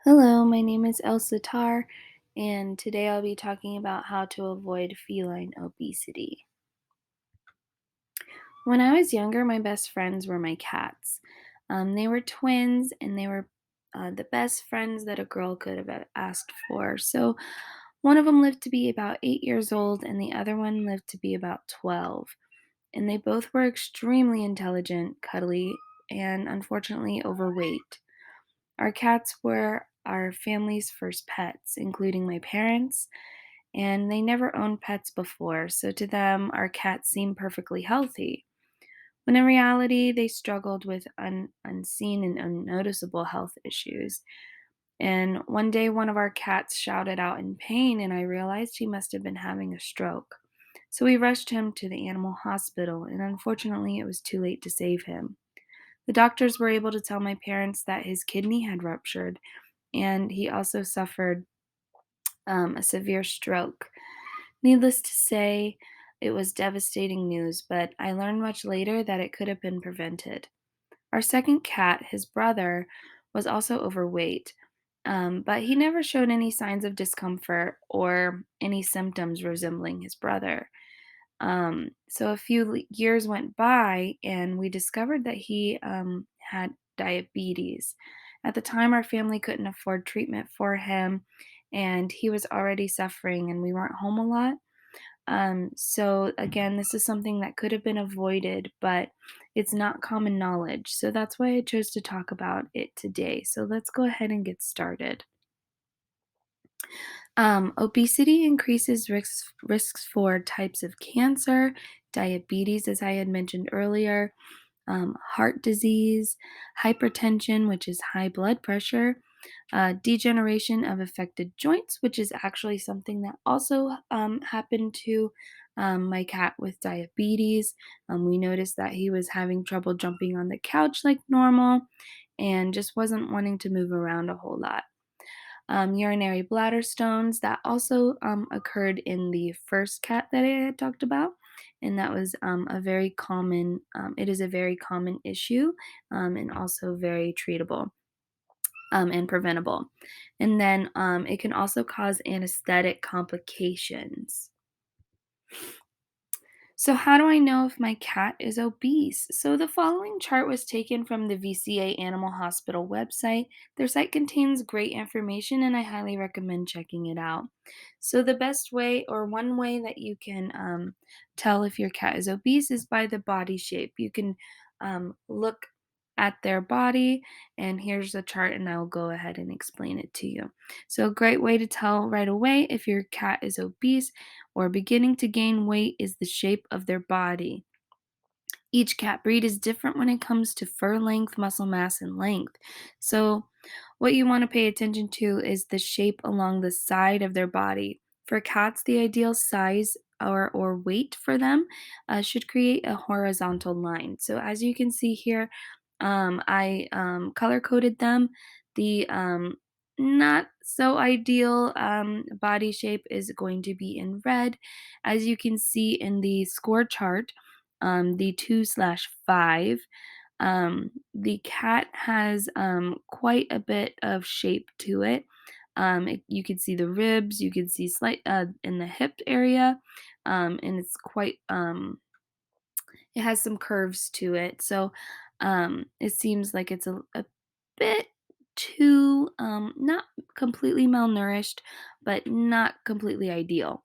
Hello, my name is Elsa Tar, and today I'll be talking about how to avoid feline obesity. When I was younger, my best friends were my cats. They were twins, and they were the best friends that a girl could have asked for. So, one of them lived to be about 8 years old, and the other one lived to be about 12. And they both were extremely intelligent, cuddly, and unfortunately overweight. Our cats were our family's first pets, including my parents, and they never owned pets before, so to them, our cats seemed perfectly healthy. When in reality, they struggled with unseen and unnoticeable health issues. And one day, one of our cats shouted out in pain, and I realized he must have been having a stroke. So we rushed him to the animal hospital, and unfortunately, it was too late to save him. The doctors were able to tell my parents that his kidney had ruptured, and he also suffered a severe stroke. Needless to say, it was devastating news, but I learned much later that it could have been prevented. Our second cat, his brother, was also overweight, but he never showed any signs of discomfort or any symptoms resembling his brother. So a few years went by, and we discovered that he had diabetes. At the time, our family couldn't afford treatment for him, and he was already suffering, and we weren't home a lot. So again, this is something that could have been avoided, but it's not common knowledge. So that's why I chose to talk about it today. So let's go ahead and get started. Obesity increases risks for types of cancer, diabetes, as I had mentioned earlier, heart disease, hypertension, which is high blood pressure, degeneration of affected joints, which is actually something that also happened to my cat with diabetes. We noticed that he was having trouble jumping on the couch like normal and just wasn't wanting to move around a whole lot. Urinary bladder stones that also occurred in the first cat that I had talked about, and that was a very common. It is a very common issue, and also very treatable and preventable. And then it can also cause anesthetic complications. So, how do I know if my cat is obese? So, the following chart was taken from the VCA Animal Hospital website. Their site contains great information, and I highly recommend checking it out. So, the best way, or one way that you can tell if your cat is obese, is by the body shape. You can look at their body, and here's the chart, and I will go ahead and explain it to you. So, a great way to tell right away if your cat is obese or beginning to gain weight is the shape of their body. Each cat breed is different when it comes to fur length, muscle mass, and length. So, what you want to pay attention to is the shape along the side of their body. For cats, the ideal size or weight for them should create a horizontal line. So, as you can see here, I color coded them. The not so ideal body shape is going to be in red. As you can see in the score chart, the 2/5. The cat has quite a bit of shape to it. You can see the ribs, you can see slight in the hip area, and it's quite it has some curves to it. So it seems like it's a bit too not completely malnourished, but not completely ideal.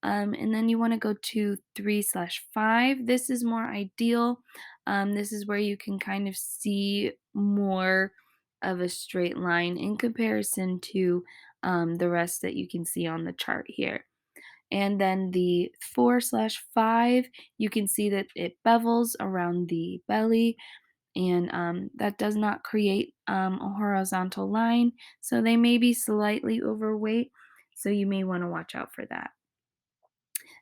And then you want to go to 3/5. This is more ideal. This is where you can kind of see more of a straight line in comparison to the rest that you can see on the chart here. And then the 4/5, you can see that it bevels around the belly, and that does not create a horizontal line. So they may be slightly overweight. So you may want to watch out for that.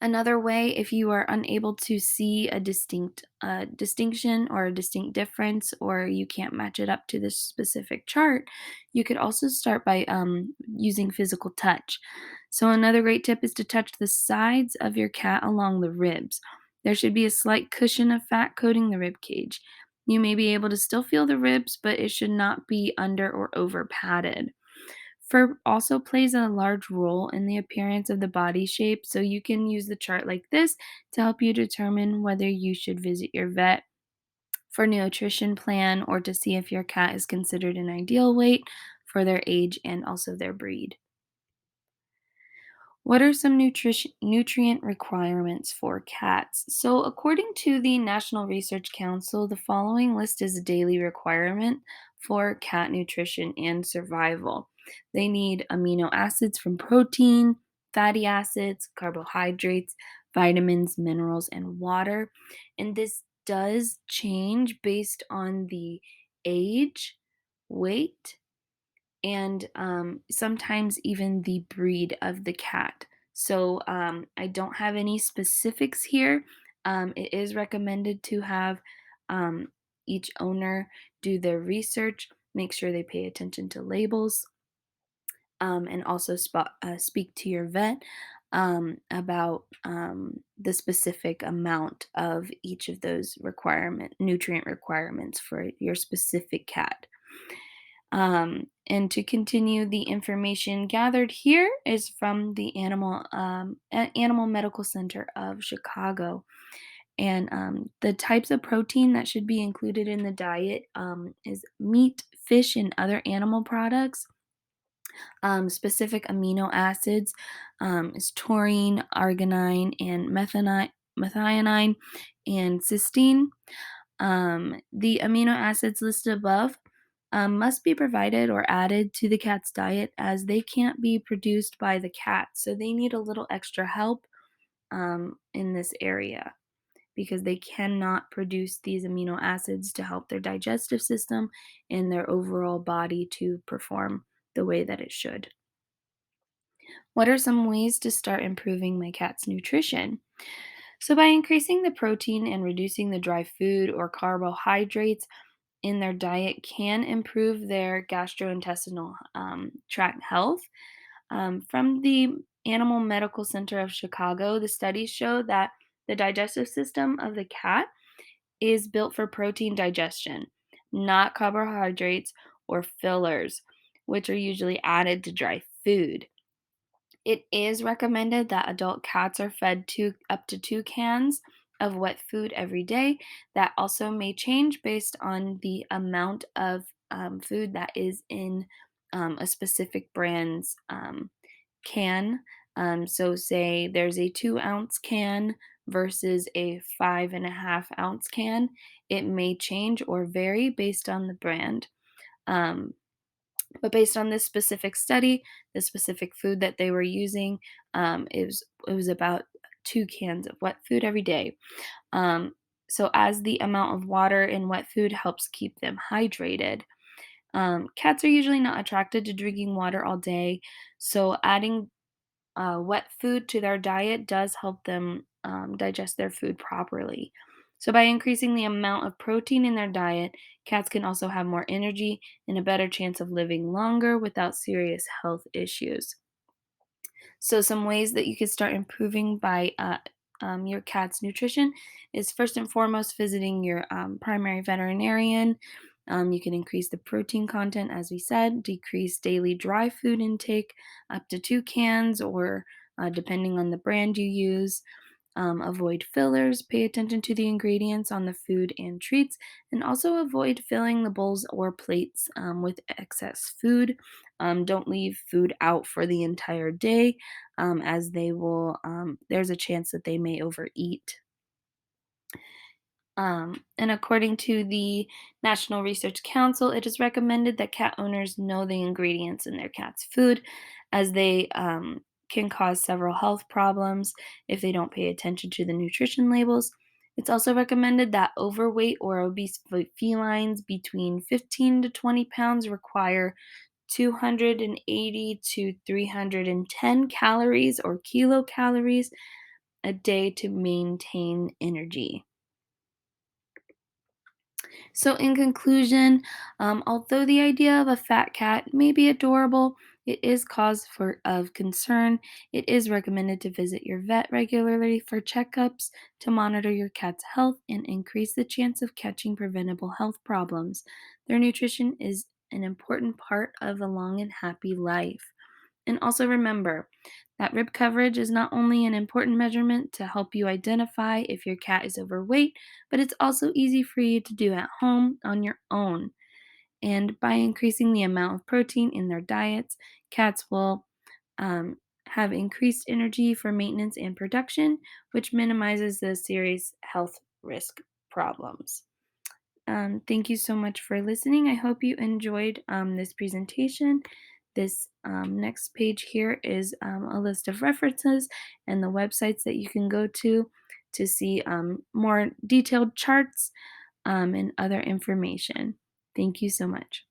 Another way, if you are unable to see a distinct distinction or a distinct difference, or you can't match it up to this specific chart, you could also start by using physical touch. So, another great tip is to touch the sides of your cat along the ribs. There should be a slight cushion of fat coating the rib cage. You may be able to still feel the ribs, but it should not be under or over padded. Fur also plays a large role in the appearance of the body shape, so you can use the chart like this to help you determine whether you should visit your vet for nutrition plan or to see if your cat is considered an ideal weight for their age and also their breed. What are some nutrient requirements for cats? So, according to the National Research Council, the following list is a daily requirement for cat nutrition and survival. They need amino acids from protein, fatty acids, carbohydrates, vitamins, minerals, and water. And this does change based on the age, weight, and sometimes even the breed of the cat. So I don't have any specifics here. It is recommended to have um, each owner do their research, make sure they pay attention to labels, and also speak to your vet about the specific amount of each of those nutrient requirements for your specific cat. And to continue, the information gathered here is from the Animal Medical Center of Chicago. And the types of protein that should be included in the diet is meat, fish, and other animal products. Specific amino acids is taurine, arginine, and methionine, and cysteine. The amino acids listed above must be provided or added to the cat's diet as they can't be produced by the cat. So they need a little extra help in this area because they cannot produce these amino acids to help their digestive system and their overall body to perform the way that it should. What are some ways to start improving my cat's nutrition? So, by increasing the protein and reducing the dry food or carbohydrates in their diet, can improve their gastrointestinal tract health. From the Animal Medical Center of Chicago, the studies show that the digestive system of the cat is built for protein digestion, not carbohydrates or fillers, which are usually added to dry food. It is recommended that adult cats are fed up to 2 cans of wet food every day. That also may change based on the amount of food that is in a specific brand's can. So, say there's a 2 ounce can versus a 5.5 ounce can. It may change or vary based on the brand. Um, but based on this specific study, the specific food that they were using, it was about 2 cans of wet food every day. Um, so as the amount of water in wet food helps keep them hydrated. Cats are usually not attracted to drinking water all day, so adding wet food to their diet does help them digest their food properly. So, by increasing the amount of protein in their diet, cats can also have more energy and a better chance of living longer without serious health issues. So, some ways that you can start improving by your cat's nutrition is first and foremost visiting your primary veterinarian. You can increase the protein content, as we said, decrease daily dry food intake up to 2 cans, or depending on the brand you use. Avoid fillers, pay attention to the ingredients on the food and treats, and also avoid filling the bowls or plates with excess food. Don't leave food out for the entire day, as there's a chance that they may overeat. And according to the National Research Council, it is recommended that cat owners know the ingredients in their cat's food, as they can cause several health problems if they don't pay attention to the nutrition labels. It's also recommended that overweight or obese felines between 15 to 20 pounds require 280 to 310 calories or kilocalories a day to maintain energy. So, in conclusion, although the idea of a fat cat may be adorable, it is of concern. It is recommended to visit your vet regularly for checkups to monitor your cat's health and increase the chance of catching preventable health problems. Their nutrition is an important part of a long and happy life. And also remember that rib coverage is not only an important measurement to help you identify if your cat is overweight, but it's also easy for you to do at home on your own. And by increasing the amount of protein in their diets, cats will um, have increased energy for maintenance and production, which minimizes the serious health risk problems. Thank you so much for listening. I hope you enjoyed this presentation. This next page here is a list of references and the websites that you can go to see more detailed charts and other information. Thank you so much.